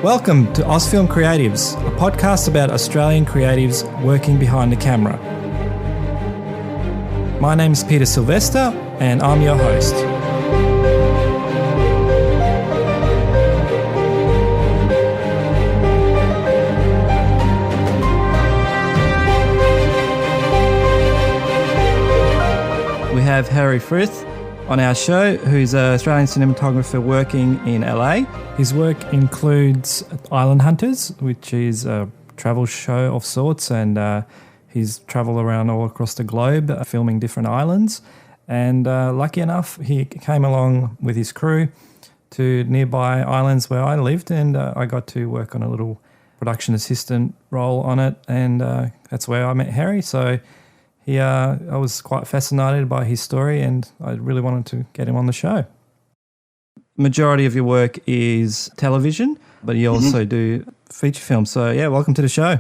Welcome to Ausfilm Creatives, a podcast about Australian creatives working behind the camera. My name is Peter Sylvester and I'm your host. We have Harry Frith on our show, who's an Australian cinematographer working in LA. His work includes Island Hunters, which is a travel show of sorts, and he's travelled around all across the globe filming different islands. And lucky enough, he came along with his crew to nearby islands where I lived, and I got to work on a little production assistant role on it, and that's where I met Harry. So I was quite fascinated by his story, and I really wanted to get him on the show. Majority of your work is television, but you also do feature films. So, yeah, welcome to the show.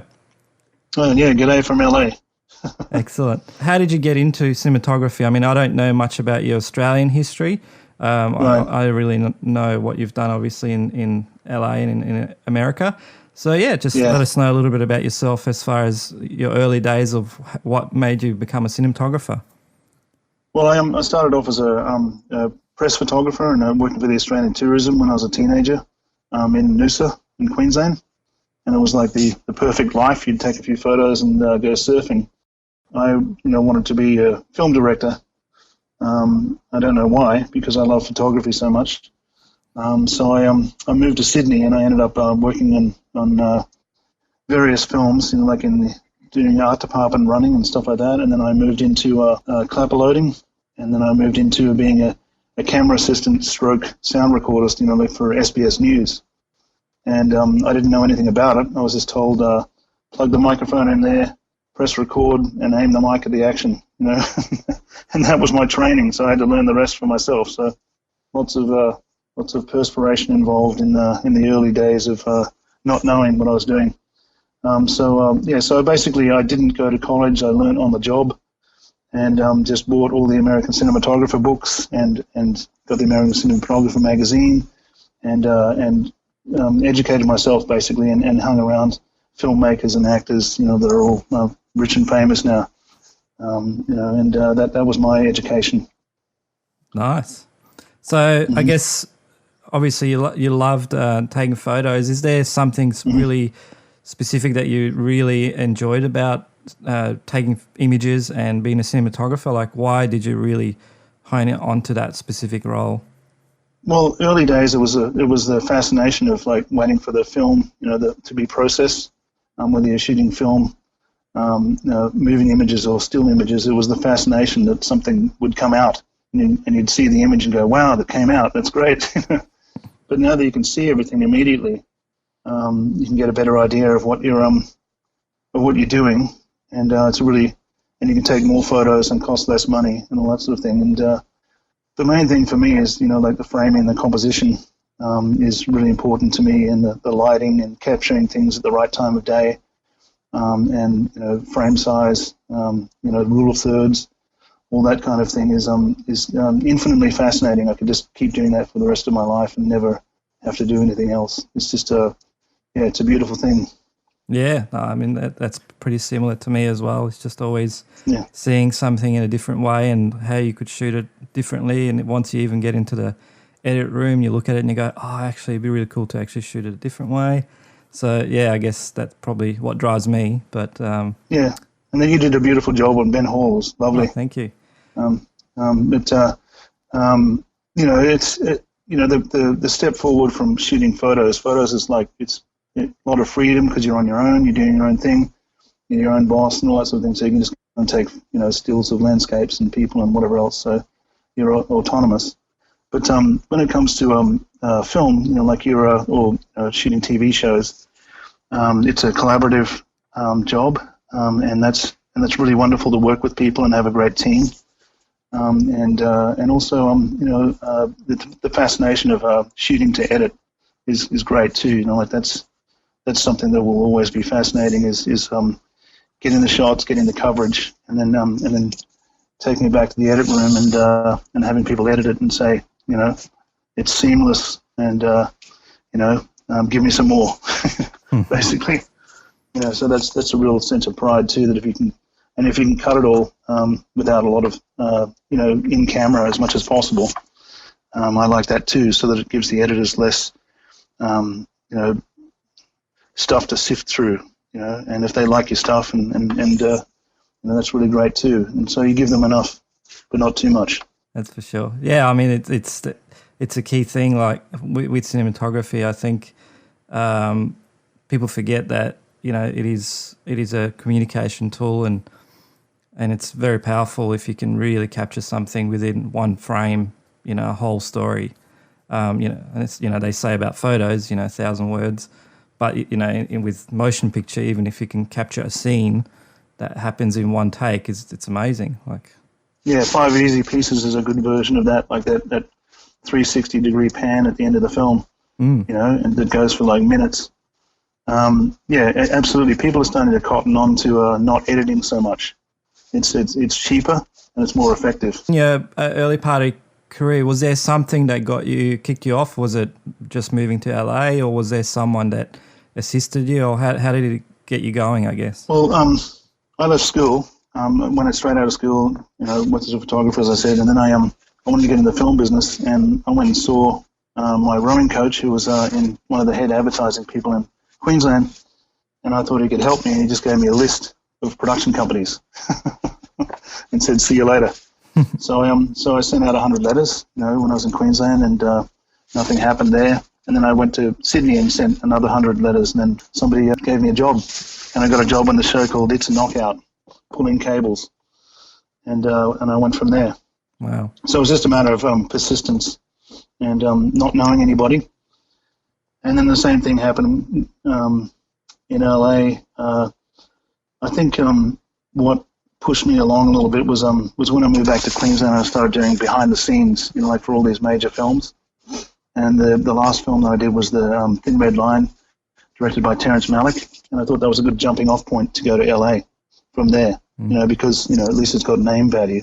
Oh, yeah, g'day from LA. Excellent. How did you get into cinematography? I mean, I don't know much about your Australian history. Right. I really know what you've done, obviously, in LA and in America. So, let us know a little bit about yourself as far as your early days of what made you become a cinematographer. Well, I started off as a press photographer and working for the Australian Tourism when I was a teenager in Noosa in Queensland. And it was like the perfect life. You'd take a few photos and go surfing. I wanted to be a film director. I don't know why, because I love photography so much. So I moved to Sydney, and I ended up working on various films, like doing art department running and stuff like that. And then I moved into clapper loading, and then I moved into being a camera assistant stroke sound recordist, like for SBS News. And I didn't know anything about it. I was just told, plug the microphone in there, press record, and aim the mic at the action, And that was my training, so I had to learn the rest for myself. So lots of perspiration involved in the early days of not knowing what I was doing. So basically I didn't go to college. I learned on the job, and just bought all the American Cinematographer books and got the American Cinematographer magazine, and educated myself basically, and hung around filmmakers and actors, that are all rich and famous now. That was my education. Nice. So I guess obviously you loved taking photos. Is there something really specific that you really enjoyed about taking images and being a cinematographer? Like, why did you really hone it onto that specific role? Well, early days it was the fascination of like waiting for the film, to be processed. Whether you're shooting film, moving images or still images, it was the fascination that something would come out, and you'd see the image and go, "Wow, that came out! That's great." But now that you can see everything immediately, you can get a better idea of what you're doing, and you can take more photos and cost less money and all that sort of thing. And the main thing for me is, like the framing, the composition is really important to me, and the lighting and capturing things at the right time of day, and frame size, rule of thirds. All that kind of thing is infinitely fascinating. I could just keep doing that for the rest of my life and never have to do anything else. It's just it's a beautiful thing. Yeah, I mean that's pretty similar to me as well. It's just always seeing something in a different way and how you could shoot it differently. And once you even get into the edit room, you look at it and you go, "Oh, actually, it'd be really cool to actually shoot it a different way." So I guess that's probably what drives me. But and then you did a beautiful job on Ben Hall. It was lovely. Oh, thank you. The step forward from shooting photos. Photos is like it's a lot of freedom because you're on your own. You're doing your own thing. You're your own boss and all that sort of thing. So you can just go and take stills of landscapes and people and whatever else. So you're autonomous. But when it comes to film, like or shooting TV shows, it's a collaborative job, and that's really wonderful to work with people and have a great team. And also the fascination of shooting to edit is great too. Like that's something that will always be fascinating. Is getting the shots, getting the coverage, and then taking it back to the edit room and having people edit it and say, it's seamless, and give me some more, basically. So that's a real sense of pride too, that if you can cut it all without a lot of in camera as much as possible, I like that too, so that it gives the editors less stuff to sift through, and if they like your stuff and that's really great too, and so you give them enough but not too much. That's for sure. Yeah, I mean it's a key thing, like with cinematography. I think people forget that it is a communication tool, and it's very powerful if you can really capture something within one frame, a whole story. And it's, they say about photos, 1,000 words, but with motion picture, even if you can capture a scene that happens in one take, it's amazing. Like, yeah, 5 Easy Pieces is a good version of that, like that 360-degree pan at the end of the film, and that goes for like minutes. Absolutely. People are starting to cotton on to not editing so much. It's cheaper and it's more effective. Yeah, early part of career, was there something that kicked you off? Was it just moving to LA, or was there someone that assisted you, or how did it get you going, I guess? Well, I left school, went straight out of school, went as a photographer, as I said, and then I wanted to get into the film business, and I went and saw my rowing coach, who was in one of the head advertising people in Queensland, and I thought he could help me, and he just gave me a list of production companies and said, "See you later." So I sent out 100 letters, when I was in Queensland, and nothing happened there. And then I went to Sydney and sent another 100 letters, and then somebody gave me a job, and I got a job on the show called It's a Knockout, pulling cables, and I went from there. Wow! So it was just a matter of persistence and not knowing anybody. And then the same thing happened in LA. I think what pushed me along a little bit was when I moved back to Queensland. I started doing behind the scenes, like for all these major films. And the last film that I did was the Thin Red Line, directed by Terrence Malick. And I thought that was a good jumping off point to go to LA from there, because at least it's got name value.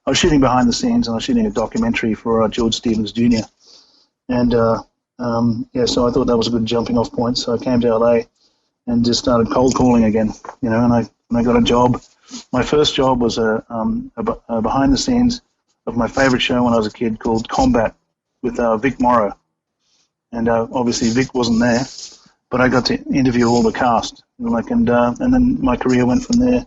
I was shooting behind the scenes, and I was shooting a documentary for George Stevens Jr. And so I thought that was a good jumping off point. So I came to LA and just started cold calling again, and I got a job. My first job was a behind the scenes of my favorite show when I was a kid called Combat with Vic Morrow. And obviously Vic wasn't there, but I got to interview all the cast. And then my career went from there.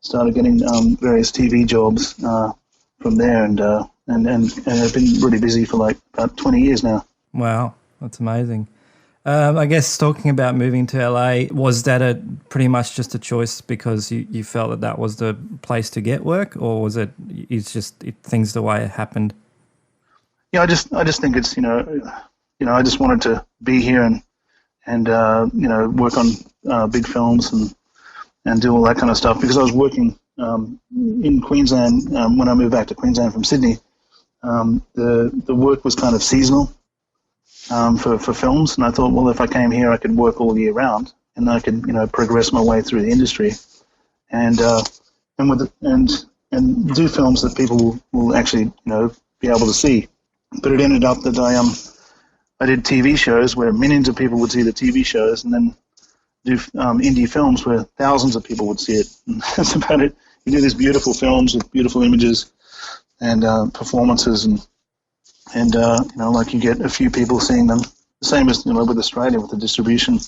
Started getting various TV jobs from there, and I've been really busy for like about 20 years now. Wow, that's amazing. I guess talking about moving to LA, was that pretty much just a choice because you felt that was the place to get work, or was things the way it happened? Yeah, I just think it's I just wanted to be here and work on big films and do all that kind of stuff, because I was working in Queensland when I moved back to Queensland from Sydney. The work was kind of seasonal. For films, and I thought, well, if I came here, I could work all year round, and I could, progress my way through the industry, and do films that people will actually, be able to see. But it ended up that I did TV shows where millions of people would see the TV shows, and then do indie films where thousands of people would see it. And that's about it. You do these beautiful films with beautiful images and performances, and you get a few people seeing them. The same as with Australia with the distribution,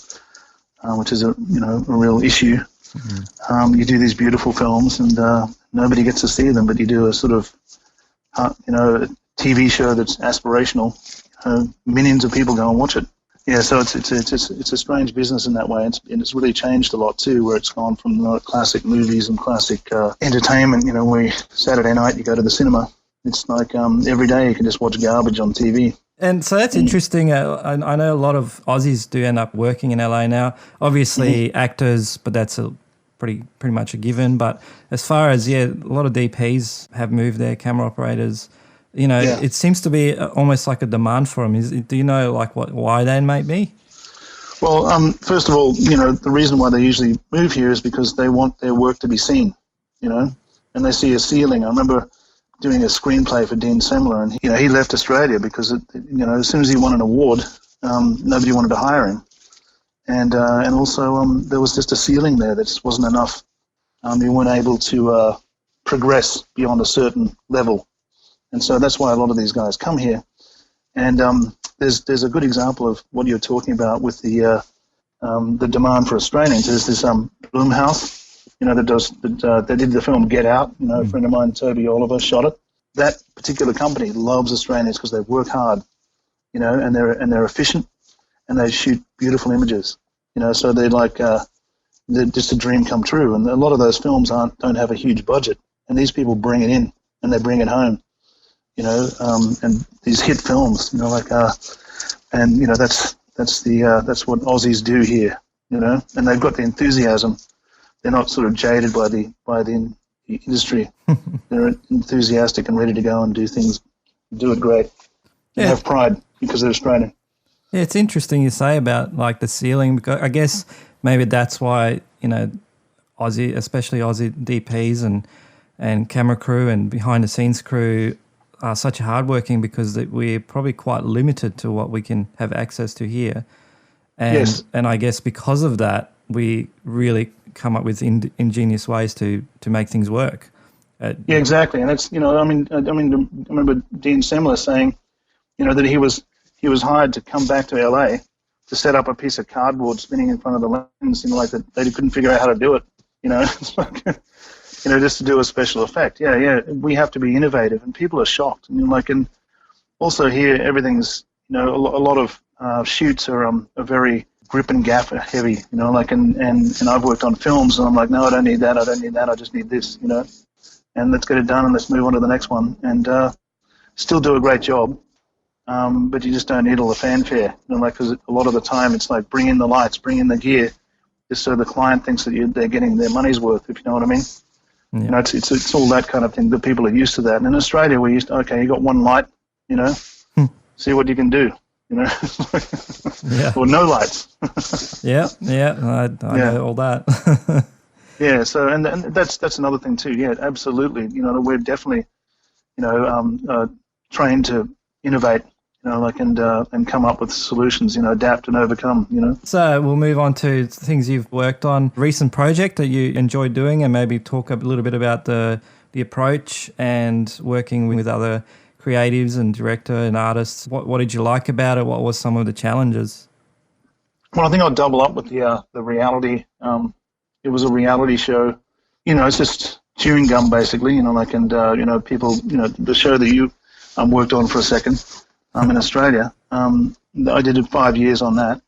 which is a real issue. Mm-hmm. You do these beautiful films, and nobody gets to see them, but you do a sort of a TV show that's aspirational. Millions of people go and watch it. Yeah, so it's a strange business in that way, and it's really changed a lot too, where it's gone from classic movies and classic entertainment. Where Saturday night you go to the cinema. It's like every day you can just watch garbage on TV. And so that's interesting. I know a lot of Aussies do end up working in LA now. Obviously actors, but that's pretty much a given. But as far as, a lot of DPs have moved there, camera operators. It seems to be almost like a demand for them. Do you know why they might be? Well, first of all, the reason why they usually move here is because they want their work to be seen, and they see a ceiling. I remember doing a screenplay for Dean Semler, and he left Australia because as soon as he won an award, nobody wanted to hire him. And also there was just a ceiling there that just wasn't enough. You weren't able to progress beyond a certain level. And so that's why a lot of these guys come here. And there's a good example of what you're talking about with the demand for Australians. There's this Blumhouse, that did the film Get Out. A friend of mine, Toby Oliver, shot it. That particular company loves Australians because they work hard, and they're efficient, and they shoot beautiful images. So they're like they're just a dream come true. And a lot of those films don't have a huge budget, and these people bring it in and they bring it home. And these hit films, and that's what Aussies do here, and they've got the enthusiasm. They're not sort of jaded by the industry. They're enthusiastic and ready to go and do things, do it great. They have pride because they're Australian. Yeah, it's interesting you say about like the ceiling, because I guess maybe that's why, Aussie, especially Aussie DPs and camera crew and behind the scenes crew are such hardworking, because we're probably quite limited to what we can have access to here. And I guess because of that, we really come up with ingenious ways to make things work. Yeah, exactly. And it's, I remember Dean Semler saying, that he was hired to come back to LA to set up a piece of cardboard spinning in front of the lens, like that they couldn't figure out how to do it, It's like, just to do a special effect. Yeah, we have to be innovative, and people are shocked. And also here, everything's, a lot of shoots are very grip and gaffer heavy, and I've worked on films, and I'm like, no, I don't need that, I just need this, and let's get it done, and let's move on to the next one, and still do a great job, but you just don't need all the fanfare, because a lot of the time it's like, bring in the lights, bring in the gear, just so the client thinks that they're getting their money's worth, if you know what I mean. Yeah. It's all that kind of thing that people are used to that. And in Australia, we're used to, okay, you got one light, see what you can do, or no lights. I know all that. Yeah, so and that's another thing too. Yeah, absolutely. We're definitely, trained to innovate, and come up with solutions, adapt and overcome, So we'll move on to things you've worked on. Recent project that you enjoyed doing, and maybe talk a little bit about the approach and working with other creatives and director and artists. What did you like about it? What was some of the challenges? Well, I think I'll double up with the reality. It was a reality show. It's just chewing gum basically. People. The show that you worked on for a second. In Australia. I did 5 years on that,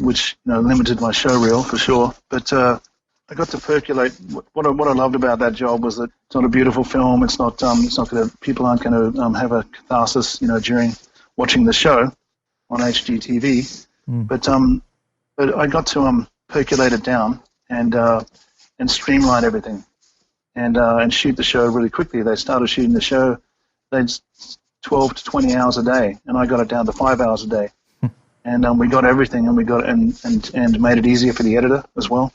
which limited my show reel for sure. But I got to percolate. What I loved about that job was that it's not a beautiful film. It's not people aren't going to have a catharsis, during watching the show on HGTV. But I got to percolate it down and streamline everything, and shoot the show really quickly. They started shooting the show. They'd 12 to 20 hours a day, and I got it down to 5 hours a day. And we got everything, and we got and made it easier for the editor as well.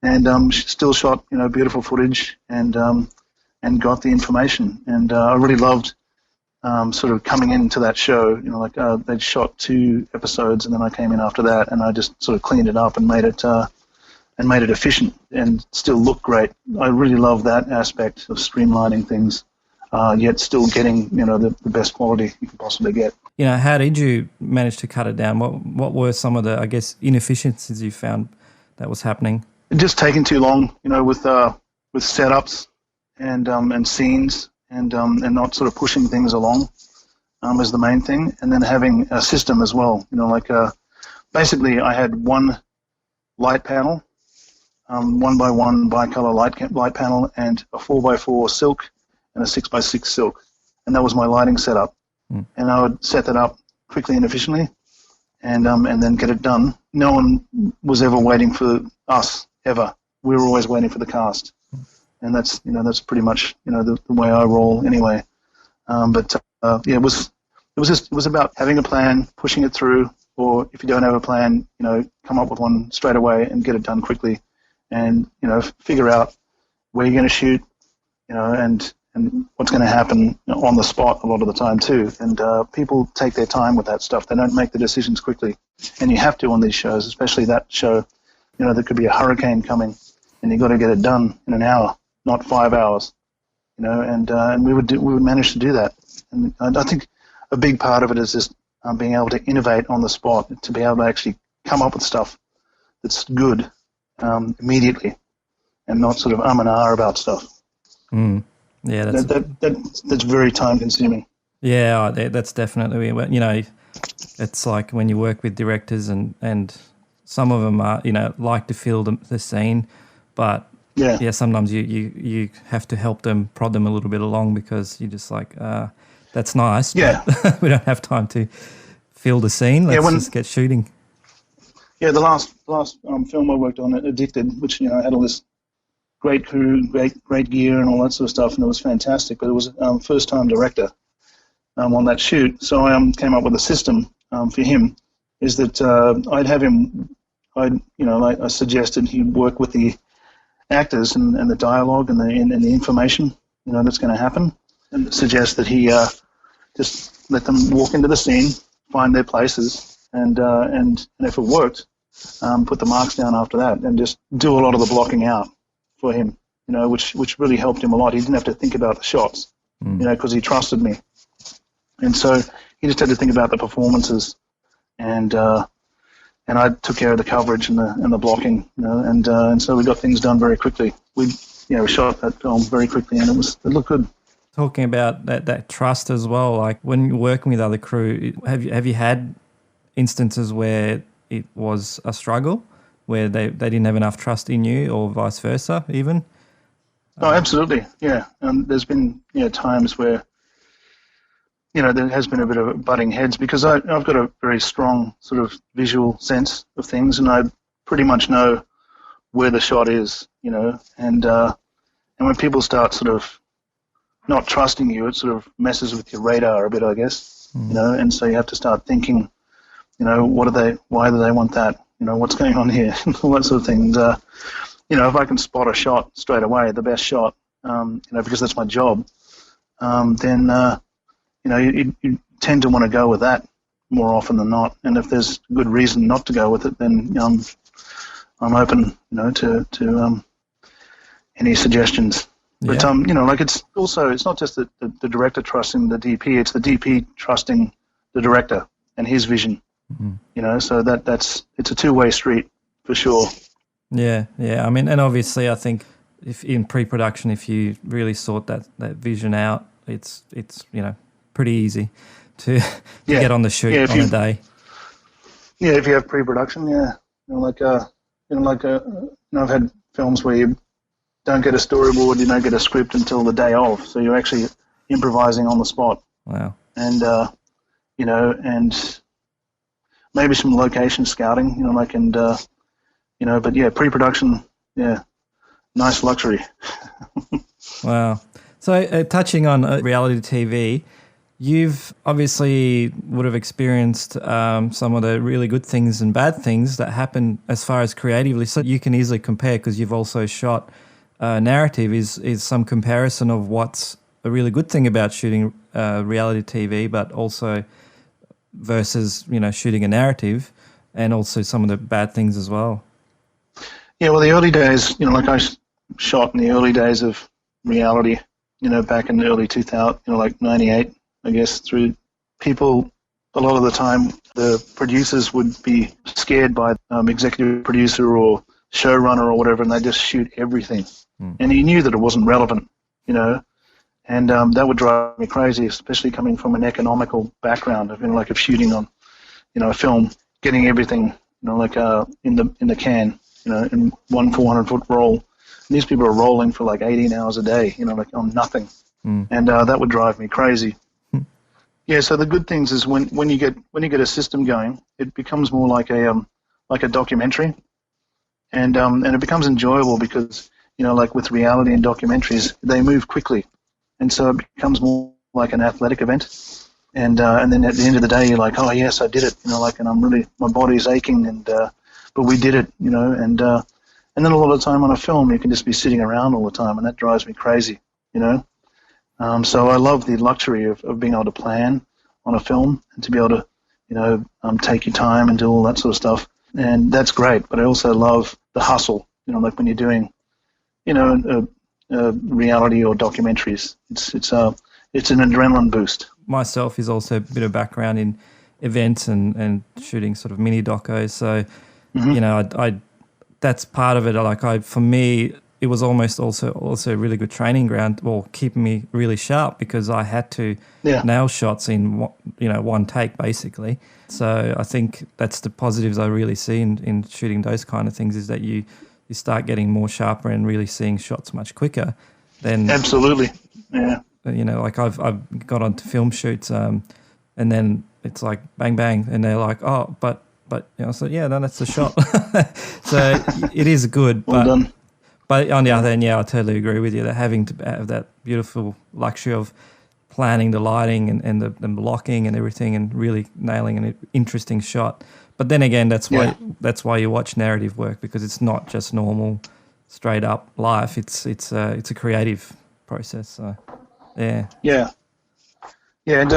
And still shot beautiful footage, and got the information. And I really loved sort of coming into that show. They'd shot 2 episodes, and then I came in after that, and I just sort of cleaned it up and made it efficient and still look great. I really love that aspect of streamlining things. Yet still getting, the best quality you can possibly get. How did you manage to cut it down? What were some of the, I guess, inefficiencies you found that was happening? Just taking too long, with setups and scenes, and not sort of pushing things along is the main thing. And then having a system as well. Basically I had one light panel, 1x1 bicolor light panel, and a 4x4 silk, and a 6x6 silk, and that was my lighting setup. And I would set that up quickly and efficiently, and then get it done. No one was ever waiting for us ever. We were always waiting for the cast, and that's pretty much the way I roll anyway. It was about having a plan, pushing it through, or if you don't have a plan, come up with one straight away and get it done quickly, and figure out where you're going to shoot, and what's going to happen on the spot a lot of the time too. And people take their time with that stuff. They don't make the decisions quickly, and you have to on these shows, especially that show. There could be a hurricane coming, and you've got to get it done in an hour, not 5 hours. And we would manage to do that. And I think a big part of it is just being able to innovate on the spot, to be able to actually come up with stuff that's good immediately, and not sort of and ah about stuff. Mm. Yeah, that's very time consuming. Yeah, that's definitely, it's like when you work with directors and some of them are, like to feel the scene, but yeah, sometimes you have to help them, prod them a little bit along, because you're just like, that's nice, but we don't have time to feel the scene. Let's just get shooting. Yeah, the last film I worked on, Addicted, which had all this great crew, great gear and all that sort of stuff, and it was fantastic. But it was first time director on that shoot, so I came up with a system for him. Is that I'd have him, I suggested he work with the actors and the dialogue and the information that's going to happen, and suggest that he just let them walk into the scene, find their places, and if it worked, put the marks down after that, and just do a lot of the blocking out for him, which really helped him a lot. He didn't have to think about the shots, because he trusted me, and so he just had to think about the performances, and I took care of the coverage and the blocking, and so we got things done very quickly. We shot that film very quickly, and it looked good. Talking about that trust as well, like when you're working with other crew, have you had instances where it was a struggle, where they didn't have enough trust in you, or vice versa even? Oh, absolutely, yeah. There's been times where there has been a bit of butting heads, because I've got a very strong sort of visual sense of things, and I pretty much know where the shot is, and when people start sort of not trusting you, it sort of messes with your radar a bit, I guess, and so you have to start thinking, why do they want that? What's going on here? All that sort of thing. And, if I can spot a shot straight away, the best shot, because that's my job, then, you tend to want to go with that more often than not. And if there's good reason not to go with it, then I'm open, to any suggestions. Yeah. But, it's not just the director trusting the DP, it's the DP trusting the director and his vision. Mm-hmm. So it's a two-way street for sure. Yeah. I mean, and obviously I think if in pre-production, if you really sort that vision out, it's pretty easy to get on the shoot on a day. Yeah, if you have pre-production, I've had films where you don't get a storyboard, you don't get a script until the day of, so you're actually improvising on the spot. Wow. And and maybe some location scouting, but yeah, pre-production, nice luxury. Wow. So touching on reality TV, you've obviously would have experienced some of the really good things and bad things that happen as far as creatively, so you can easily compare, because you've also shot narrative. Is some comparison of what's a really good thing about shooting reality TV, but also versus shooting a narrative, and also some of the bad things as well. Yeah, well, the early days, I shot in the early days of reality, back in the early 2000, like 98, I guess, through people. A lot of the time, the producers would be scared by executive producer or showrunner or whatever, and they just shoot everything. And he knew that it wasn't relevant, and that would drive me crazy, especially coming from an economical background of shooting on, a film, getting everything, in the can, in one 400-foot roll. And these people are rolling for like 18 hours a day, on nothing, and that would drive me crazy. Yeah, so the good things is when you get a system going, it becomes more like a documentary, and it becomes enjoyable because like with reality and documentaries, they move quickly, and so it becomes more like an athletic event, and then at the end of the day, you're like, oh yes, I did it, and I'm really, my body's aching, and but we did it, and then a lot of the time on a film, you can just be sitting around all the time, and that drives me crazy, So I love the luxury of being able to plan on a film and to be able to, take your time and do all that sort of stuff. And that's great. But I also love the hustle, like when you're doing, reality or documentaries. It's an adrenaline boost. Myself is also a bit of background in events and shooting sort of mini docos. So, I that's part of it. For me, it was almost also a really good training ground, or keeping me really sharp, because I had to nail shots in one take basically. So I think that's the positives I really see in shooting those kind of things, is that you start getting more sharper and really seeing shots much quicker. Then absolutely, yeah. I've got onto film shoots, and then it's like bang bang, and they're like, oh, but so yeah, no, that's a shot. So it is good, well done. But on the other hand, I totally agree with you that having to have that beautiful luxury of planning the lighting and the blocking and everything, and really nailing an interesting shot. But then again, that's why you watch narrative work, because it's not just normal, straight up life. It's a creative process. So yeah. And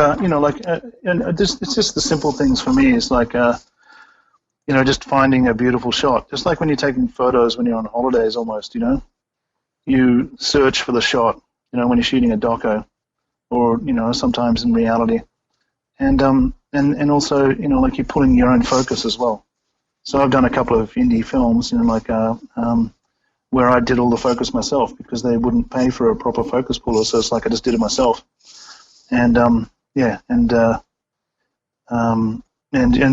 it's just the simple things for me. It's like just finding a beautiful shot. Just like when you're taking photos when you're on holidays, almost. You search for the shot. When you're shooting a doco, or sometimes in reality, and also like you're pulling your own focus as well. So I've done a couple of indie films, where I did all the focus myself, because they wouldn't pay for a proper focus puller. So it's like I just did it myself, and it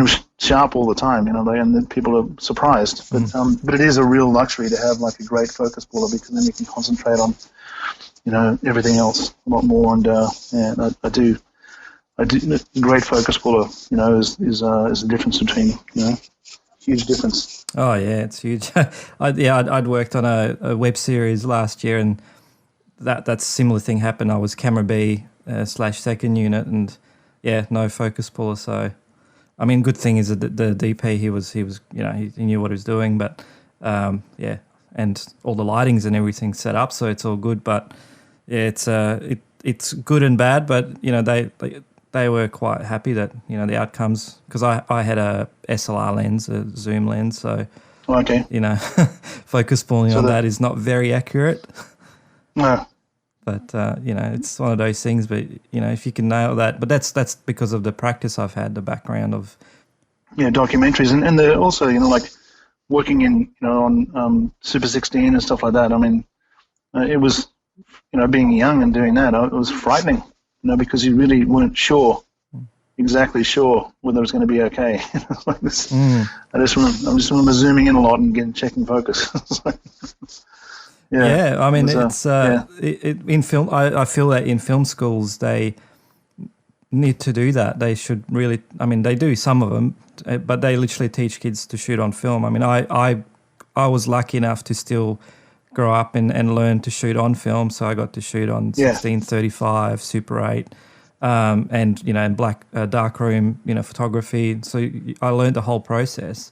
was sharp all the time, and people are surprised. But it is a real luxury to have like a great focus puller, because then you can concentrate on, everything else a lot more. And I do. Great focus puller, is the difference between, huge difference. Oh yeah, it's huge. I'd worked on a web series last year, and that similar thing happened. I was camera B / second unit, and no focus puller. So, I mean, good thing is that the DP he knew what he was doing, but and all the lightings and everything set up, so it's all good. But it's good and bad, but they were quite happy that the outcomes, because I had a SLR lens, a zoom lens, so okay, focus pulling on that is not very accurate. No. But it's one of those things. But if you can nail that, but that's because of the practice I've had, the background of documentaries, and they're also like working in on Super 16 and stuff like that. I mean, it was being young and doing that, it was frightening, because you really weren't exactly sure whether it was going to be okay. Like this. I just remember zooming in a lot and checking focus. I mean, in film. I feel that in film schools they need to do that. They should really. I mean, they do, some of them, but they literally teach kids to shoot on film. I mean, I was lucky enough to still grow up and learn to shoot on film, so I got to shoot on 16-35, Super 8, and black darkroom photography. So I learned the whole process,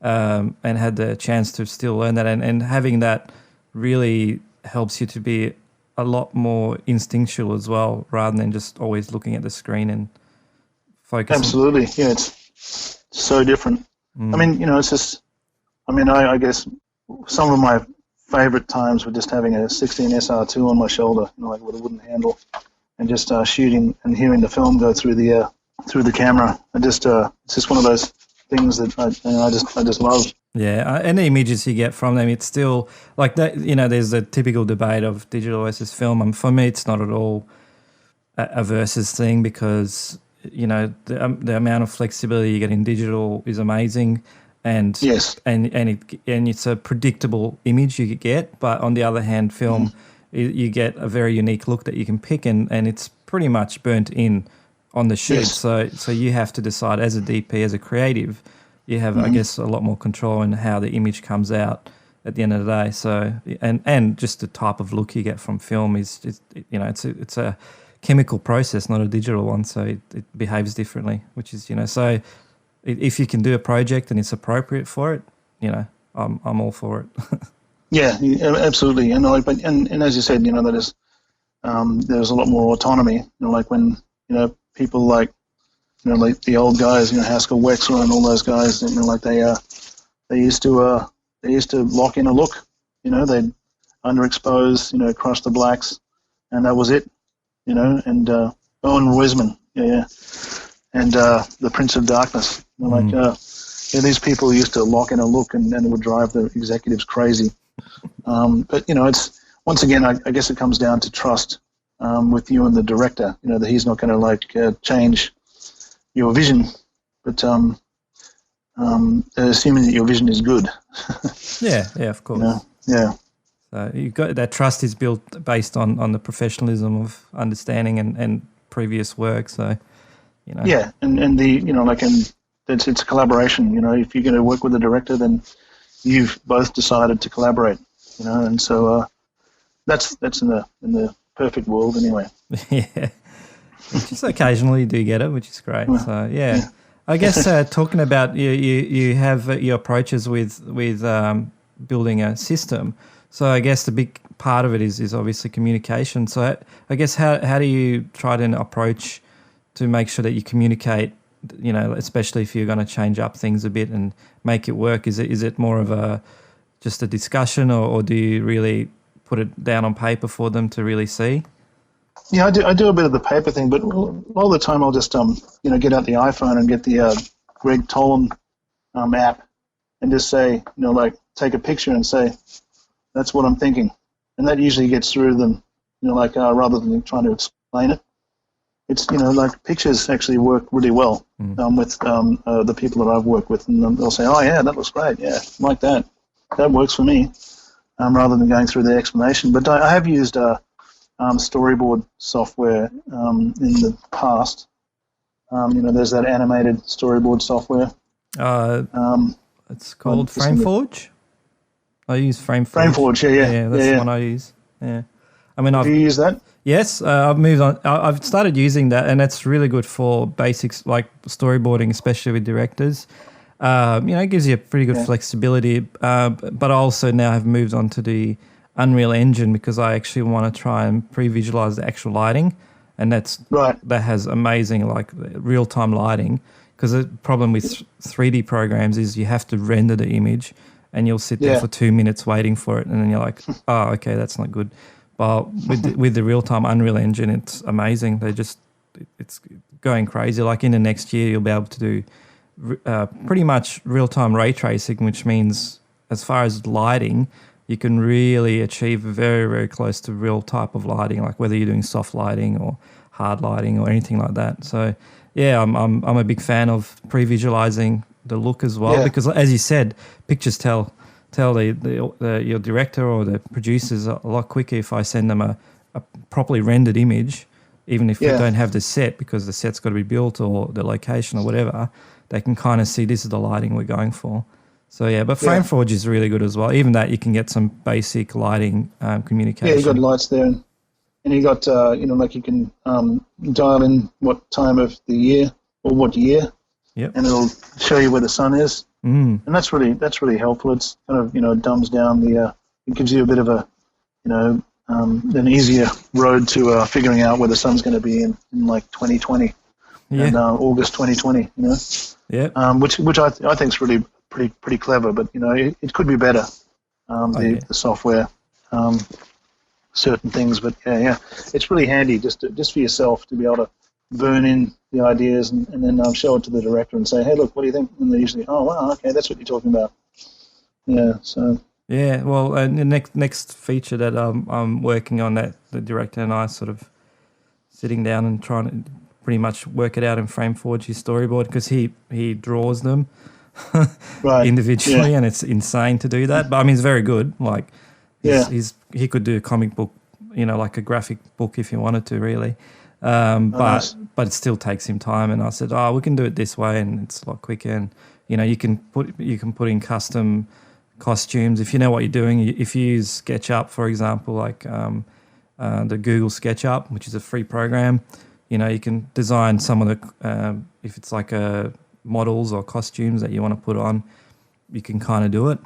and had the chance to still learn that, and having that really helps you to be a lot more instinctual as well, rather than just always looking at the screen and focusing. Absolutely, it's so different. I mean, it's just, I guess some of my favorite times were just having a 16 SR2 on my shoulder, like with a wooden handle, and just shooting and hearing the film go through the camera. And just it's just one of those things that I just love. Yeah, and the images you get from them, it's still like that. There's the typical debate of digital versus film. And for me, it's not at all a versus thing, because the amount of flexibility you get in digital is amazing. And yes, and it's a predictable image you get, but on the other hand, film you get a very unique look that you can pick, and it's pretty much burnt in on the shoot. Yes. So you have to decide as a DP, as a creative, you have I guess a lot more control in how the image comes out at the end of the day. So and just the type of look you get from film is it's a chemical process, not a digital one, so it behaves differently, which is so. If you can do a project and it's appropriate for it, I'm all for it. Yeah, absolutely. And as you said, that is there's a lot more autonomy. You know, like when people like like the old guys, Haskell Wexler and all those guys. Like they used to lock in a look. They'd underexpose, crush the blacks, and that was it. And Owen Roisman, yeah, and the Prince of Darkness. These people used to lock in a look, and it would drive the executives crazy. But it's once again, I guess it comes down to trust with you and the director. That he's not going to change your vision, but assuming that your vision is good. yeah, of course. Yeah. So you've got that trust is built based on the professionalism of understanding and previous work. So, Yeah, and it's a collaboration. If you're going to work with a director, then you've both decided to collaborate. And so that's in the perfect world anyway. Yeah, just occasionally you do get it, which is great. So yeah. I guess talking about you have your approaches with building a system. So I guess the big part of it is obviously communication. So I guess how do you try to approach to make sure that you communicate, especially if you're going to change up things a bit and make it work? Is it more of just a discussion, or do you really put it down on paper for them to really see? Yeah, I do a bit of the paper thing, but all the time I'll just get out the iPhone and get the Greg Tolan app and just say, take a picture and say, that's what I'm thinking. And that usually gets through to them, rather than trying to explain it. It's, pictures actually work really well with the people that I've worked with. And they'll say, oh, yeah, that looks great. Yeah, like that. That works for me, rather than going through the explanation. But I have used storyboard software in the past. There's that animated storyboard software. It's called FrameForge. I use FrameForge. FrameForge, yeah. That's the one I use. Yeah, I mean, do you use that? Yes, I've moved on. I've started using that, and it's really good for basics like storyboarding, especially with directors. It gives you a pretty good flexibility. But I also now have moved on to the Unreal Engine because I actually want to try and pre-visualize the actual lighting, and that has amazing real-time lighting. Because the problem with 3D programs is you have to render the image, and you'll sit there for 2 minutes waiting for it, and then you're like, oh, okay, that's not good. But with the real-time Unreal Engine, it's amazing. It's going crazy. Like in the next year, you'll be able to do pretty much real-time ray tracing, which means as far as lighting, you can really achieve very, very close to real type of lighting, like whether you're doing soft lighting or hard lighting or anything like that. So, yeah, I'm a big fan of pre-visualizing the look as well because, as you said, pictures tell your director or the producers a lot quicker if I send them a properly rendered image, even if we don't have the set because the set's got to be built or the location or whatever. They can kind of see this is the lighting we're going for. So, yeah, but FrameForge is really good as well. Even that, you can get some basic lighting communication. Yeah, you got lights there. And you got, you can dial in what time of the year or what year. Yep. And it'll show you where the sun is. And that's really helpful. It's kind of, dumbs down it gives you a bit of a, an easier road to figuring out where the sun's going to be in like 2020 and August 2020, Yeah. Which I think is really pretty clever, but it could be better. The software, certain things, but it's really handy just for yourself to be able to burn in the ideas and then show it to the director and say, hey, look, what do you think? And they usually, oh wow, okay, that's what you're talking about. Yeah. So. Yeah. Well, the next feature that I'm working on, that the director and I sort of sitting down and trying to pretty much work it out in FrameForge, his storyboard, because he draws them individually, and it's insane to do that. But I mean, it's very good. Like, he could do a comic book, like a graphic book if he wanted to, really. But it still takes him time. And I said, we can do it this way, and it's a lot quicker. And you can put in custom costumes if you know what you're doing. If you use SketchUp, for example, like the Google SketchUp, which is a free program. You can design some of the, if it's like models or costumes that you want to put on, you can kind of do it.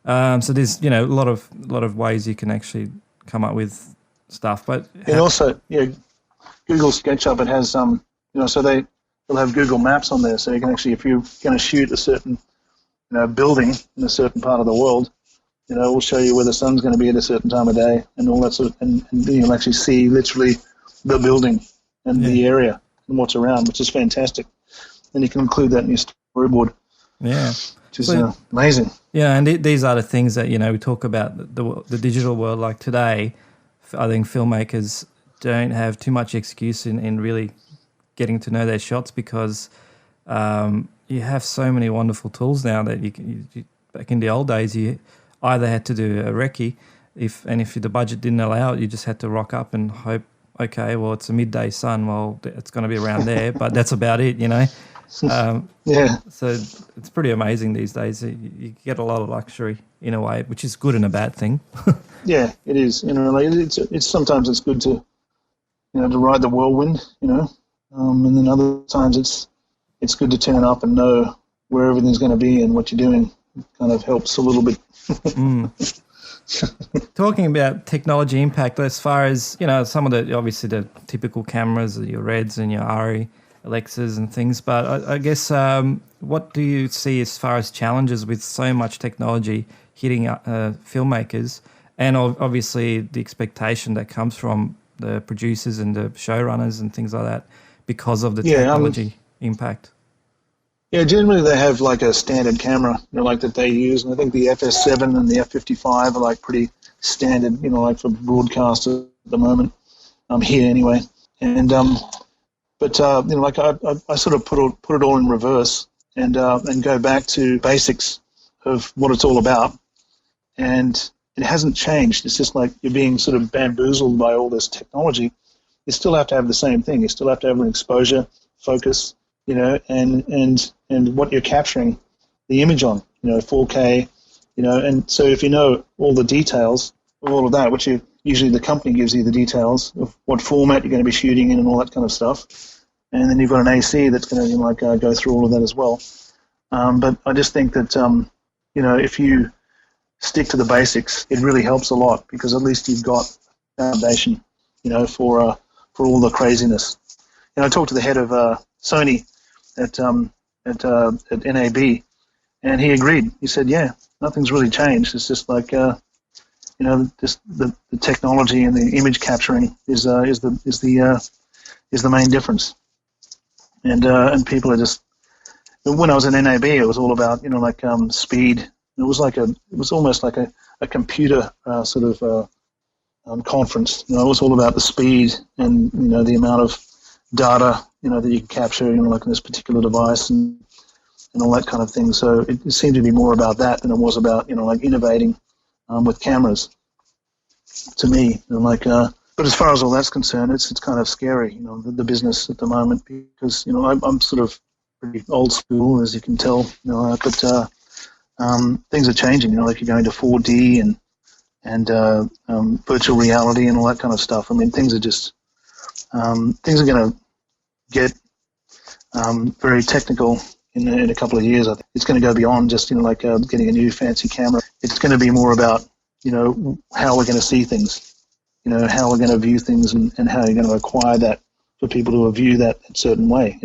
So there's, a lot of ways you can actually come up with stuff. But and also, Google SketchUp, it has so they'll have Google Maps on there, so you can actually, if you're going to shoot a certain building in a certain part of the world, it will show you where the sun's going to be at a certain time of day and all that sort of, and you'll actually see literally the building and the area and what's around, which is fantastic. And you can include that in your storyboard. Yeah. Which is amazing. Yeah, and these are the things that, we talk about, the digital world. Like today, I think filmmakers don't have too much excuse in really getting to know their shots, because you have so many wonderful tools now that you back in the old days, you either had to do a recce, if the budget didn't allow it, you just had to rock up and hope, okay, well, it's a midday sun, well, it's going to be around there, but that's about it, So it's pretty amazing these days. You get a lot of luxury in a way, which is good and a bad thing. Yeah, it is. It's sometimes it's good to to ride the whirlwind, and then other times it's good to turn up and know where everything's going to be and what you're doing. It kind of helps a little bit. Talking about technology impact, as far as some of obviously the typical cameras, your Reds and your Ari, Alexas and things, but I guess what do you see as far as challenges with so much technology hitting filmmakers, and obviously the expectation that comes from the producers and the showrunners and things like that because of the technology impact? Yeah, generally they have like a standard camera, that they use, and I think the FS7 and the F55 are like pretty standard, like for broadcast at the moment, here anyway, and but I sort of put it all in reverse and go back to basics of what it's all about, and it hasn't changed. It's just like you're being sort of bamboozled by all this technology. You still have to have the same thing. You still have to have an exposure, focus, and what you're capturing the image on, 4K, and so if you know all the details of all of that, which usually the company gives you the details of what format you're going to be shooting in and all that kind of stuff, and then you've got an AC that's going to go through all of that as well. But I just think that if you stick to the basics, it really helps a lot, because at least you've got foundation, for all the craziness. I talked to the head of Sony at NAB, and he agreed. He said, "Yeah, nothing's really changed. It's just like just the technology and the image capturing is the main difference." And people are just. When I was in NAB, it was all about speed. It was almost like a computer sort of conference. It was all about the speed and the amount of data that you can capture like in this particular device and all that kind of thing. So it seemed to be more about that than it was about innovating with cameras. To me, but as far as all that's concerned, it's kind of scary, the business at the moment, because I'm sort of pretty old school, as you can tell, but things are changing. Like you're going to 4D and virtual reality and all that kind of stuff. I mean, things are just things are going to get very technical in a couple of years. I think it's going to go beyond just getting a new fancy camera. It's going to be more about how we're going to see things, how we're going to view things, and how you're going to acquire that for people to view that a certain way.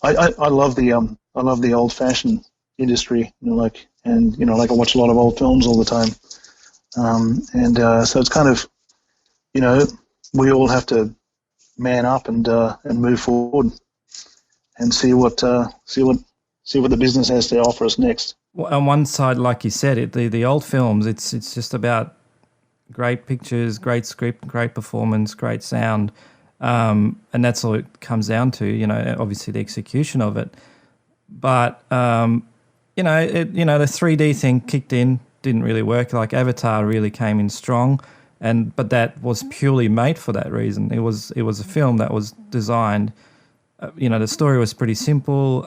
I love the old-fashioned industry. I watch a lot of old films all the time, so it's kind of we all have to man up and move forward and see what the business has to offer us next. Well, on one side, like you said, the old films, it's just about great pictures, great script, great performance, great sound, and that's all it comes down to. Obviously the execution of it, but the 3D thing kicked in, didn't really work. Like Avatar really came in strong, but that was purely made for that reason. It was a film that was designed. The story was pretty simple.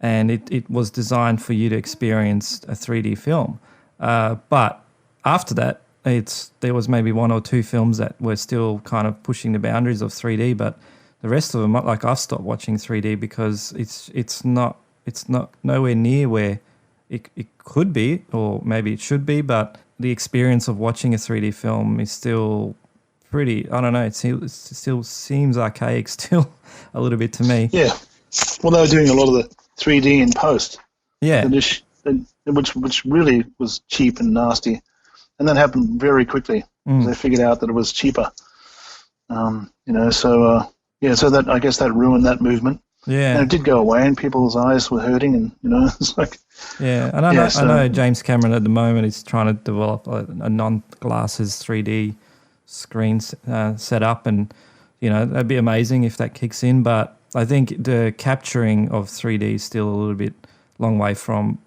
And it was designed for you to experience a 3D film. But after that, there was maybe one or two films that were still kind of pushing the boundaries of 3D, but the rest of them, like I've stopped watching 3D because it's not nowhere near where it could be, or maybe it should be, but the experience of watching a 3D film is still pretty, I don't know, it still seems archaic still a little bit to me. Yeah. Well, they were doing a lot of the 3D in post. Yeah. Which really was cheap and nasty. And that happened very quickly. They figured out that it was cheaper. So that, I guess that ruined that movement. Yeah. And it did go away, and people's eyes were hurting, and, it's like... Yeah, and I know James Cameron at the moment is trying to develop a non-glasses 3D screen set up, and, that'd be amazing if that kicks in, but I think the capturing of 3D is still a little bit long way from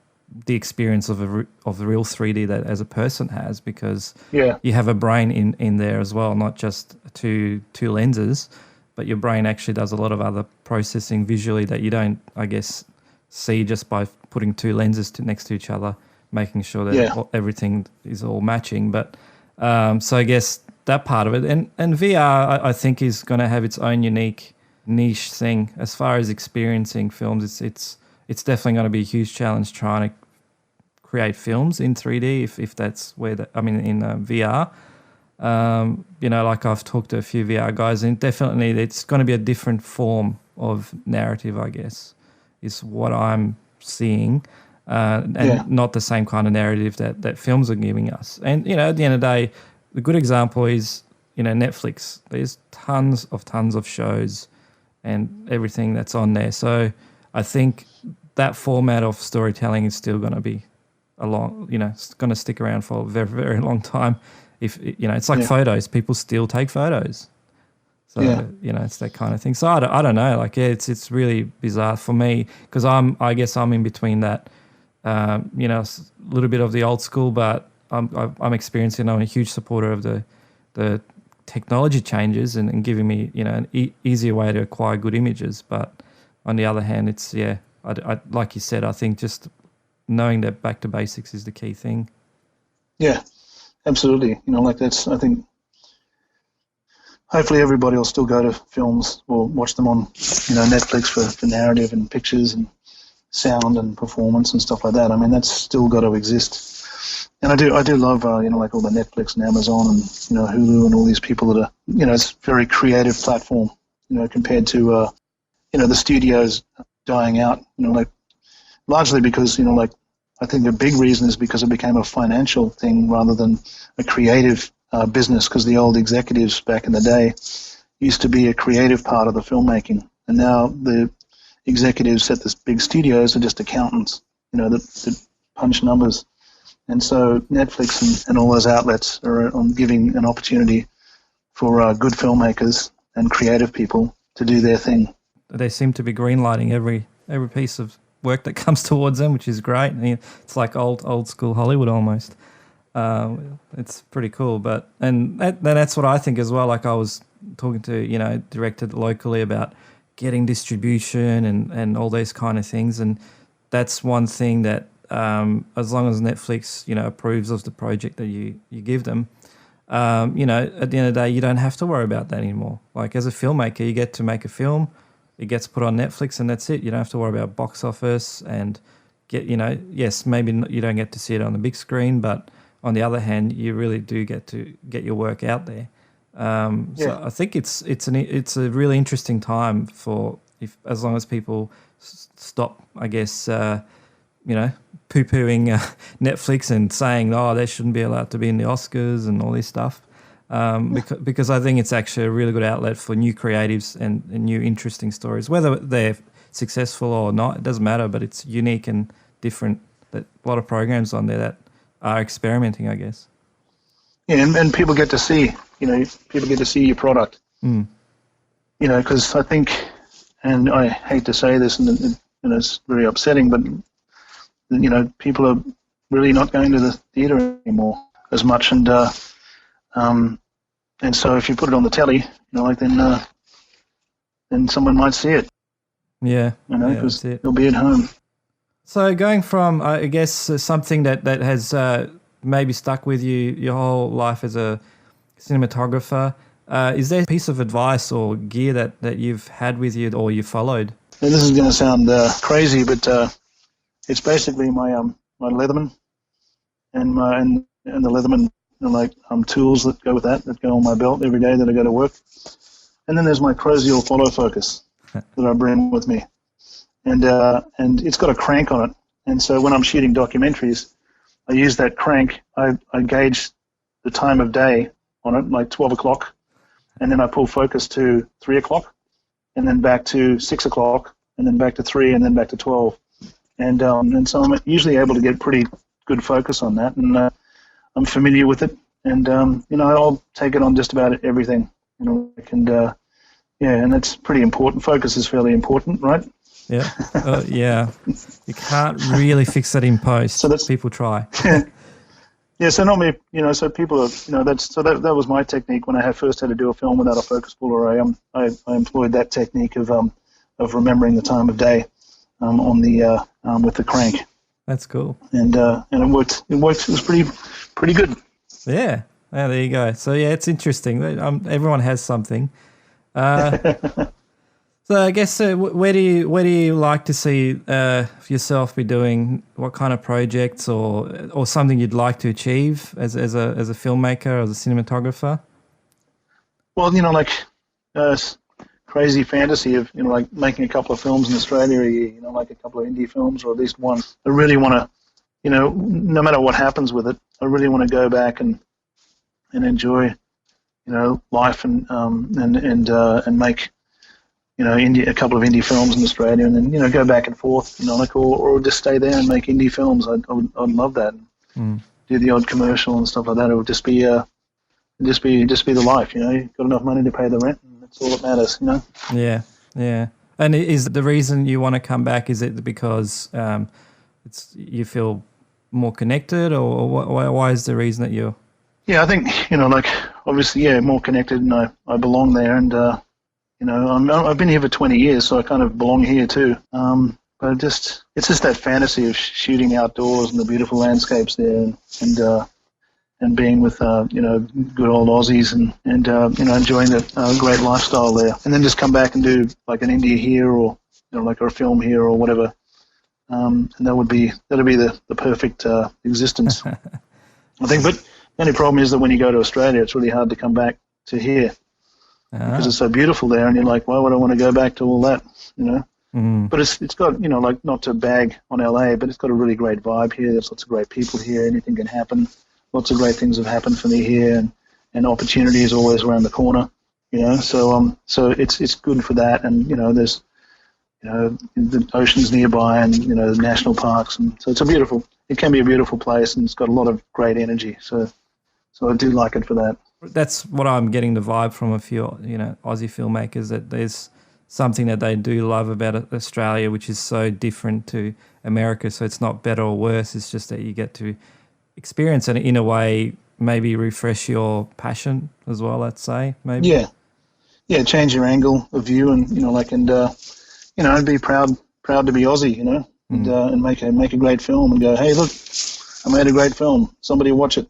the experience of the real 3D that as a person has, because you have a brain in there as well, not just two lenses, but your brain actually does a lot of other processing visually that you don't, I guess, see just by putting two lenses next to each other, making sure that everything is all matching. But so I guess that part of it, and VR, I think, is going to have its own unique niche thing as far as experiencing films. It's definitely going to be a huge challenge trying to create films in 3D if that's where in VR. Like I've talked to a few VR guys, and definitely it's going to be a different form of narrative, I guess, is what I'm seeing, and not the same kind of narrative that films are giving us. And, at the end of the day, the good example is, Netflix. There's tons of shows and everything that's on there. So I think that format of storytelling is still going to be it's going to stick around for a very, very long time. If it's like photos, people still take photos. So it's that kind of thing. So I don't know. Like, it's really bizarre for me, because I guess I'm in between that. A little bit of the old school, but I'm experiencing. I'm a huge supporter of the technology changes and giving me an easier way to acquire good images. But on the other hand, it's I like you said, I think just knowing that back to basics is the key thing. Yeah, absolutely. I think hopefully everybody will still go to films or watch them on, Netflix for narrative and pictures and sound and performance and stuff like that. I mean, that's still got to exist. And I do love, like all the Netflix and Amazon and, Hulu and all these people that are, it's a very creative platform, compared to, the studios dying out, largely because, I think the big reason is because it became a financial thing rather than a creative business, because the old executives back in the day used to be a creative part of the filmmaking, and now the executives at the big studios are just accountants, that punch numbers. And so Netflix and all those outlets are giving an opportunity for good filmmakers and creative people to do their thing. They seem to be greenlighting every piece of work that comes towards them, which is great. I mean, it's like old school Hollywood almost. It's pretty cool, and that's what I think as well. Like, I was talking to director locally about getting distribution and all these kind of things, and that's one thing that as long as Netflix approves of the project that you give them, at the end of the day, you don't have to worry about that anymore. Like, as a filmmaker, you get to make a film, it gets put on Netflix, and that's it. You don't have to worry about box office and yes, maybe you don't get to see it on the big screen, but on the other hand, you really do get to get your work out there. So I think it's a really interesting time for, as long as people stop, I guess, poo-pooing Netflix and saying, they shouldn't be allowed to be in the Oscars and all this stuff. Because I think it's actually a really good outlet for new creatives and new interesting stories. Whether they're successful or not, it doesn't matter, but it's unique and different. A lot of programs on there that are experimenting, I guess. Yeah, and people get to see, your product. Because I think, and I hate to say this, and it's very upsetting, but, people are really not going to the theatre anymore as much, and so if you put it on the telly, then someone might see it. Yeah. Because they'll be at home. So going from, I guess, something that has maybe stuck with you your whole life as a cinematographer, is there a piece of advice or gear that you've had with you or you followed? Now, this is going to sound crazy, but it's basically my Leatherman and and the Leatherman tools that go with that go on my belt every day that I go to work. And then there's my Crozier follow focus that I bring with me, and it's got a crank on it. And so when I'm shooting documentaries, I use that crank. I gauge the time of day on it, like 12 o'clock, and then I pull focus to 3 o'clock, and then back to 6 o'clock, and then back to 3, and then back to 12. And so I'm usually able to get pretty good focus on that, and I'm familiar with it. And, I'll take it on just about everything, and that's pretty important. Focus is fairly important, right? Yeah. Yeah. You can't really fix that in post. So people try. Yeah, so not me, so people are, that was my technique when I first had to do a film without a focus puller. I employed that technique of remembering the time of day on the with the crank. That's cool. And it worked. It was pretty good. Yeah. Yeah, there you go. So yeah, it's interesting. Everyone has something. So I guess where do you like to see yourself be doing? What kind of projects or something you'd like to achieve as a filmmaker, as a cinematographer? Well, crazy fantasy of making a couple of films in Australia a year. Like a couple of indie films or at least one. I really want to, no matter what happens with it, I really want to go back and enjoy, life and make. A couple of indie films in Australia, and then go back and forth, or just stay there and make indie films. I'd love that. Do the odd commercial and stuff like that. It would just be the life. You've got enough money to pay the rent, and that's all that matters. Yeah, yeah. And is the reason you want to come back? Is it because you feel more connected, or why is the reason that you're? Yeah, I think obviously, more connected, and I belong there, and. I've been here for 20 years, so I kind of belong here too. But it's just that fantasy of shooting outdoors and the beautiful landscapes there, and being with good old Aussies and enjoying the great lifestyle there, and then just come back and do like an indie here or or a film here or whatever, and that'd be the perfect existence, I think. But the only problem is that when you go to Australia, it's really hard to come back to here. Because it's so beautiful there, and you're like, why would I want to go back to all that, But it's got, not to bag on LA, but it's got a really great vibe here. There's lots of great people here. Anything can happen. Lots of great things have happened for me here, and opportunity is always around the corner, So it's good for that, and there's, the oceans nearby, and the national parks, and so it can be a beautiful place, and it's got a lot of great energy. So I do like it for that. That's what I'm getting the vibe from a few, Aussie filmmakers, that there's something that they do love about Australia, which is so different to America. So it's not better or worse. It's just that you get to experience it in a way, maybe refresh your passion as well, let's say, maybe. Yeah, change your angle of view, and, I'd be proud to be Aussie, and make a great film and go, hey, look, I made a great film. Somebody watch it.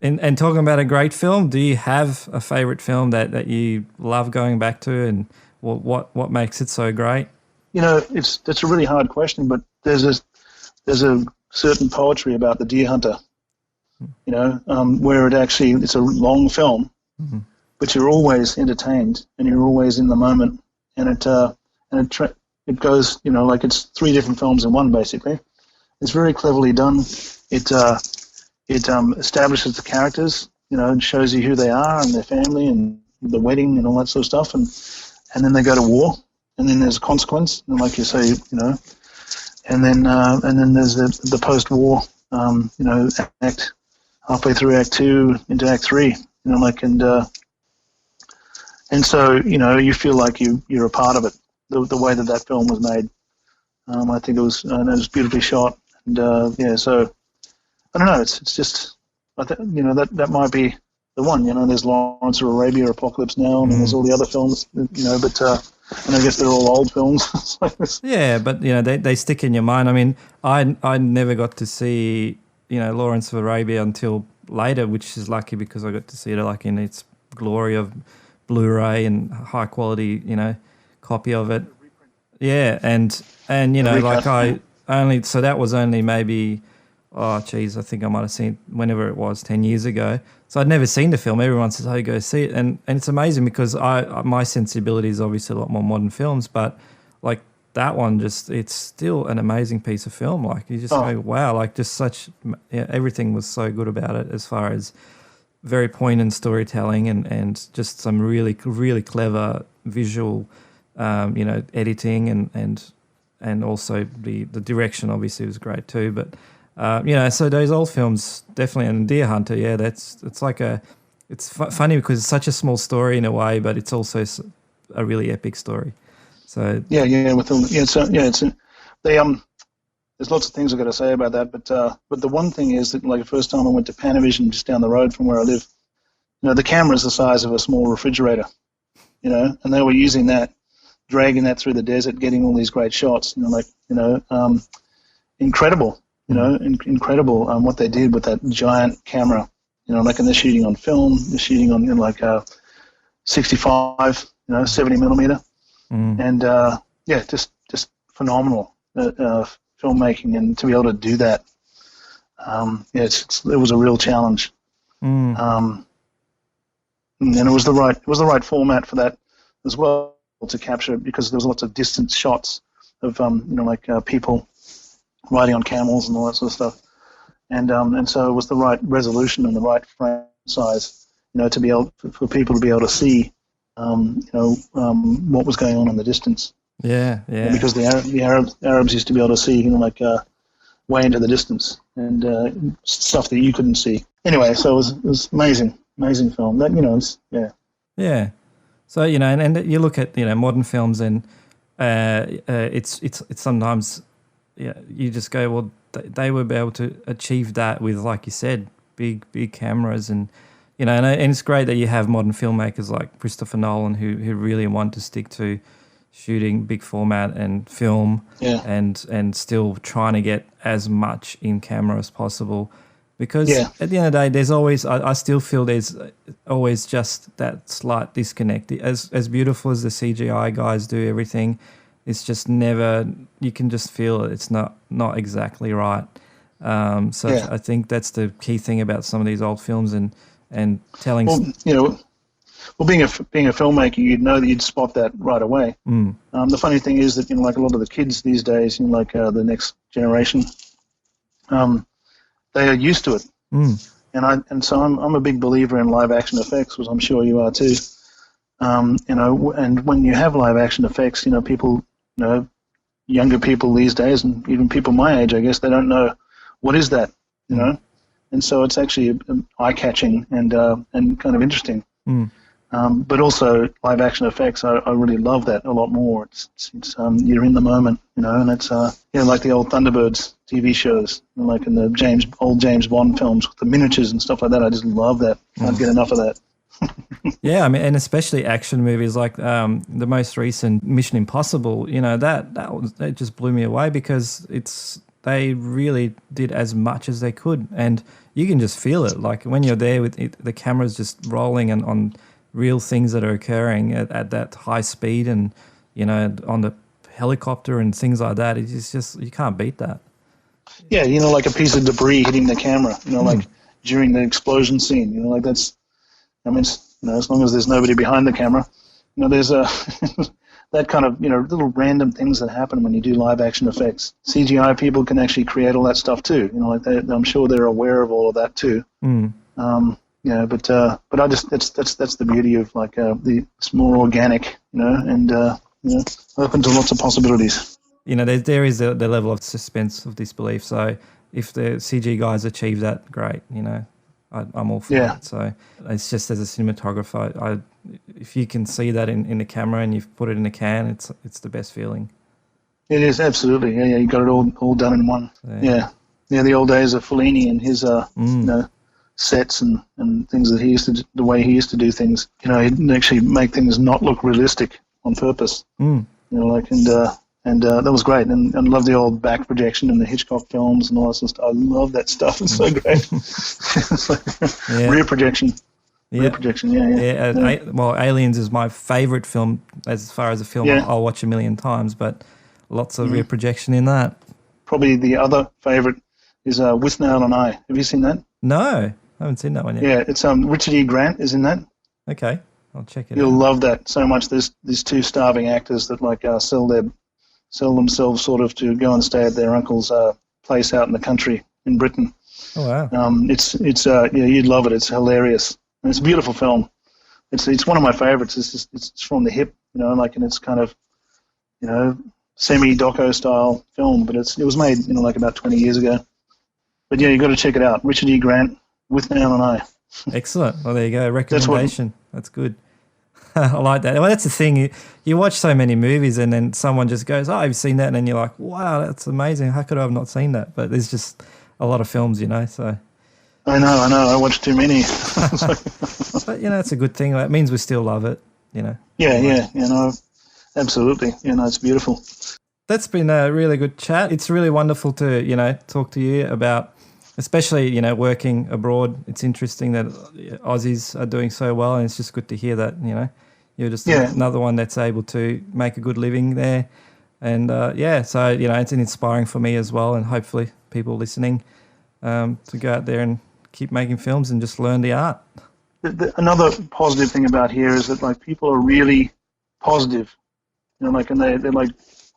And talking about a great film, do you have a favourite film that you love going back to, and what makes it so great? That's a really hard question, but there's a certain poetry about The Deer Hunter, where it's a long film, but you're always entertained and you're always in the moment, and it goes, it's 3 different films in one basically. It's very cleverly done. It establishes the characters, and shows you who they are and their family and the wedding and all that sort of stuff, and then they go to war, and then there's a consequence, and like you say, and then there's the post-war, act halfway through Act 2 into Act 3, and so you feel like you're a part of it. The way that film was made, I think it was beautifully shot, and so. I don't know. It's just, that might be the one. There's Lawrence of Arabia, Apocalypse Now, and there's all the other films. But and I guess they're all old films. Yeah, but they stick in your mind. I mean, I never got to see Lawrence of Arabia until later, which is lucky because I got to see it like in its glory of Blu-ray and high quality copy of it. Yeah, and that was only maybe oh, geez, I think I might have seen it whenever it was, 10 years ago. So I'd never seen the film. Everyone says, oh, go see it. And it's amazing because my sensibility is obviously a lot more modern films, but like that one it's still an amazing piece of film. Like you just go, wow, like just such, everything was so good about it as far as very poignant storytelling and just some really, really clever visual, editing and also the direction obviously was great too. But so those old films definitely, and Deer Hunter, it's funny because it's such a small story in a way, but it's also a really epic story. So there's lots of things I've got to say about that, but the one thing is that like the first time I went to Panavision just down the road from where I live, the camera's the size of a small refrigerator, and they were using that, dragging that through the desert, getting all these great shots, incredible. Incredible what they did with that giant camera. Like, and they're shooting on film, they're shooting on 65, 70 millimeter, and just phenomenal filmmaking, and to be able to do that, it was a real challenge, and it was the right format for that as well to capture, because there was lots of distance shots of people riding on camels and all that sort of stuff, and so it was the right resolution and the right frame size, to be able for people to be able to see, what was going on in the distance. Yeah. Because the Arabs used to be able to see, way into the distance and stuff that you couldn't see. Anyway, so it was amazing film. That Yeah. So and you look at modern films and it's sometimes. Yeah, you just go, well, they were able to achieve that with, like you said, big cameras, and and it's great that you have modern filmmakers like Christopher Nolan who really want to stick to shooting big format and film, and still trying to get as much in camera as possible, because at the end of the day, there's always I still feel there's always just that slight disconnect. As beautiful as the CGI guys do everything, it's just never, you can just feel it. It's not exactly right. I think that's the key thing about some of these old films and telling. Well, being a filmmaker, you'd know that you'd spot that right away. The funny thing is that like a lot of the kids these days, the next generation, they are used to it. And so I'm a big believer in live action effects, which I'm sure you are too. And when you have live action effects, people. Younger people these days, and even people my age, I guess, they don't know what is that, and so it's actually eye-catching and kind of interesting. But also live action effects, I really love that a lot more. It's you're in the moment, and it's like the old Thunderbirds TV shows, like in the old James Bond films with the miniatures and stuff like that. I just love that. Can't get enough of that. Yeah, I mean, and especially action movies like the most recent Mission Impossible. That just blew me away because they really did as much as they could, and you can just feel it. Like when you're there with it, the camera's just rolling and on real things that are occurring at that high speed, and on the helicopter and things like that. It's just, you can't beat that. Yeah, like a piece of debris hitting the camera. Like during the explosion scene. Like that's. I mean, as long as there's nobody behind the camera, there's that kind of, little random things that happen when you do live action effects. CGI people can actually create all that stuff too. I'm sure they're aware of all of that too. But I just that's the beauty of like it's more organic, and open to lots of possibilities. There is the level of suspense of disbelief. So if the CG guys achieve that, great. I'm all for it. So it's just, as a cinematographer, if you can see that in the camera and you've put it in a can, it's the best feeling. It is, absolutely. Yeah, you got it all done in one. Yeah. The old days of Fellini and his sets and things that he used to do, the way he used to do things. He'd actually make things not look realistic on purpose. And that was great, and love the old back projection in the Hitchcock films and all that sort of stuff. I love that stuff. It's so great. It's like rear projection. Rear projection, Well, Aliens is my favourite film as far as a film I'll watch a million times, but lots of rear projection in that. Probably the other favourite is Withnail and I. Have you seen that? No, I haven't seen that one yet. Yeah, it's Richard E. Grant is in that. Okay, I'll check it out. You'll love that so much. There's these two starving actors that like sell themselves sort of to go and stay at their uncle's place out in the country in Britain. Oh wow! It's you'd love it. It's hilarious. And it's a beautiful film. It's one of my favorites. It's from the hip, and it's kind of, semi-doco style film, but it was made, like about 20 years ago. But yeah, you got to check it out. Richard E. Grant, Withnail and I. Excellent. Well, there you go. Recommendation. That's good. I like that. Well, that's the thing. You watch so many movies and then someone just goes, "Oh, I've seen that," and then you're like, "Wow, that's amazing. How could I have not seen that?" But there's just a lot of films, so. I know. I watched too many. But, it's a good thing. It means we still love it, Yeah, absolutely. It's beautiful. That's been a really good chat. It's really wonderful to, talk to you about, especially, working abroad. It's interesting that Aussies are doing so well, and it's just good to hear that, you're just another one that's able to make a good living there. And, so, it's inspiring for me as well, and hopefully people listening to go out there and keep making films and just learn the art. Another positive thing about here is that, people are really positive, and they're like,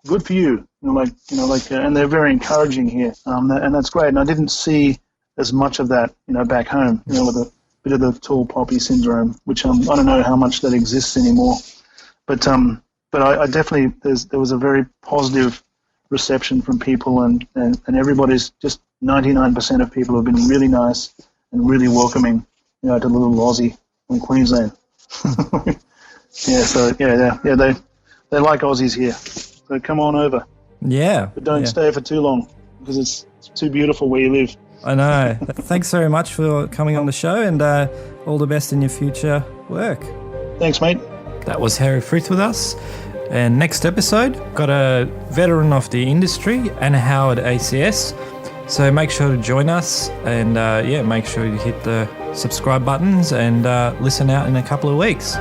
good for you, and they're very encouraging here, and that's great. And I didn't see as much of that, back home, with a bit of the tall poppy syndrome, which I don't know how much that exists anymore, but I definitely there was a very positive reception from people, and everybody's just 99% of people have been really nice and really welcoming, to little Aussie from Queensland. They like Aussies here. So come on over. Yeah. But don't stay for too long because it's too beautiful where you live. I know. Thanks very much for coming on the show, and all the best in your future work. Thanks, mate. That was Harry Frith with us. And next episode, got a veteran of the industry, Anna Howard ACS. So make sure to join us, and make sure you hit the subscribe buttons and listen out in a couple of weeks.